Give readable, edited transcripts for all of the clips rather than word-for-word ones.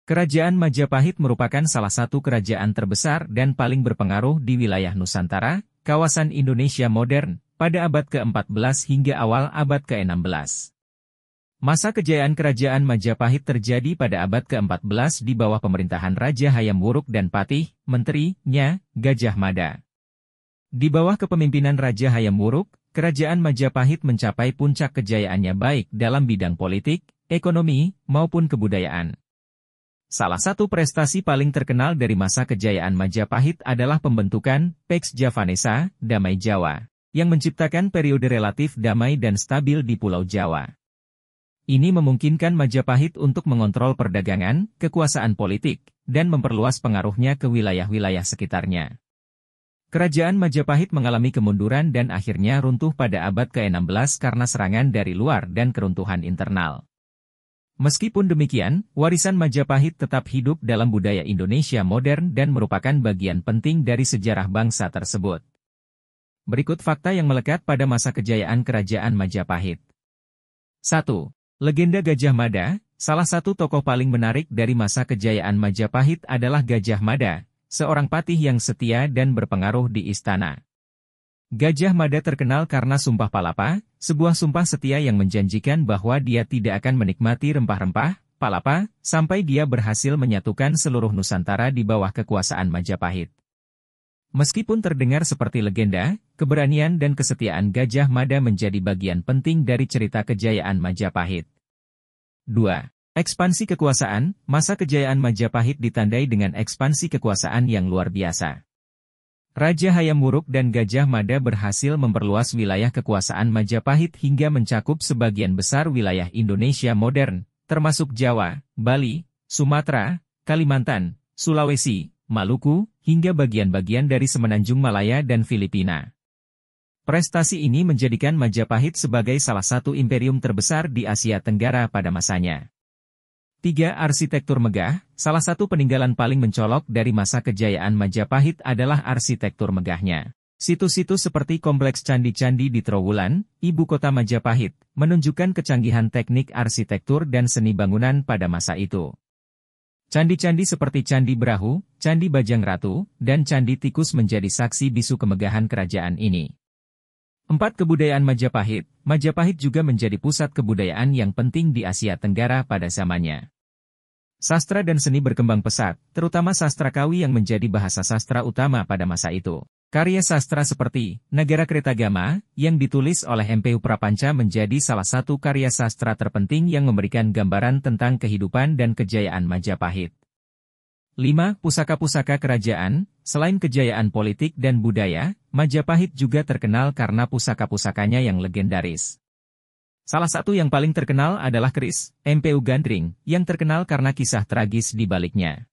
Kerajaan Majapahit merupakan salah satu kerajaan terbesar dan paling berpengaruh di wilayah Nusantara, kawasan Indonesia modern, pada abad ke-14 hingga awal abad ke-16. Masa kejayaan kerajaan Majapahit terjadi pada abad ke-14 di bawah pemerintahan Raja Hayam Wuruk dan Patih, menterinya, Gajah Mada. Di bawah kepemimpinan Raja Hayam Wuruk, kerajaan Majapahit mencapai puncak kejayaannya baik dalam bidang politik, ekonomi, maupun kebudayaan. Salah satu prestasi paling terkenal dari masa kejayaan Majapahit adalah pembentukan Pax Javanesa, Damai Jawa, yang menciptakan periode relatif damai dan stabil di Pulau Jawa. Ini memungkinkan Majapahit untuk mengontrol perdagangan, kekuasaan politik, dan memperluas pengaruhnya ke wilayah-wilayah sekitarnya. Kerajaan Majapahit mengalami kemunduran dan akhirnya runtuh pada abad ke-16 karena serangan dari luar dan keruntuhan internal. Meskipun demikian, warisan Majapahit tetap hidup dalam budaya Indonesia modern dan merupakan bagian penting dari sejarah bangsa tersebut. Berikut fakta yang melekat pada masa kejayaan Kerajaan Majapahit. 1. Legenda Gajah Mada. Salah satu tokoh paling menarik dari masa kejayaan Majapahit adalah Gajah Mada, seorang patih yang setia dan berpengaruh di istana. Gajah Mada terkenal karena Sumpah Palapa, sebuah sumpah setia yang menjanjikan bahwa dia tidak akan menikmati rempah-rempah, palapa, sampai dia berhasil menyatukan seluruh Nusantara di bawah kekuasaan Majapahit. Meskipun terdengar seperti legenda, keberanian dan kesetiaan Gajah Mada menjadi bagian penting dari cerita kejayaan Majapahit. 2. Ekspansi kekuasaan. Masa kejayaan Majapahit ditandai dengan ekspansi kekuasaan yang luar biasa. Raja Hayam Wuruk dan Gajah Mada berhasil memperluas wilayah kekuasaan Majapahit hingga mencakup sebagian besar wilayah Indonesia modern, termasuk Jawa, Bali, Sumatera, Kalimantan, Sulawesi, Maluku, hingga bagian-bagian dari Semenanjung Malaya dan Filipina. Prestasi ini menjadikan Majapahit sebagai salah satu imperium terbesar di Asia Tenggara pada masanya. 3. Arsitektur megah. Salah satu peninggalan paling mencolok dari masa kejayaan Majapahit adalah arsitektur megahnya. Situs-situs seperti Kompleks Candi-Candi di Trowulan, ibu kota Majapahit, menunjukkan kecanggihan teknik arsitektur dan seni bangunan pada masa itu. Candi-candi seperti Candi Brahu, Candi Bajang Ratu, dan Candi Tikus menjadi saksi bisu kemegahan kerajaan ini. 4. Kebudayaan Majapahit. Majapahit juga menjadi pusat kebudayaan yang penting di Asia Tenggara pada zamannya. Sastra dan seni berkembang pesat, terutama sastra Kawi yang menjadi bahasa sastra utama pada masa itu. Karya sastra seperti Nagara Kretagama, yang ditulis oleh Mpu Prapanca menjadi salah satu karya sastra terpenting yang memberikan gambaran tentang kehidupan dan kejayaan Majapahit. 5. Pusaka-pusaka kerajaan. Selain kejayaan politik dan budaya, Majapahit juga terkenal karena pusaka-pusakanya yang legendaris. Salah satu yang paling terkenal adalah keris, Mpu Gandring, yang terkenal karena kisah tragis di baliknya.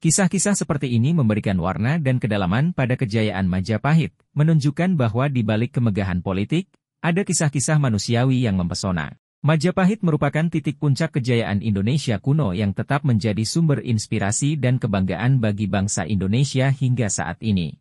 Kisah-kisah seperti ini memberikan warna dan kedalaman pada kejayaan Majapahit, menunjukkan bahwa di balik kemegahan politik, ada kisah-kisah manusiawi yang mempesona. Majapahit merupakan titik puncak kejayaan Indonesia kuno yang tetap menjadi sumber inspirasi dan kebanggaan bagi bangsa Indonesia hingga saat ini.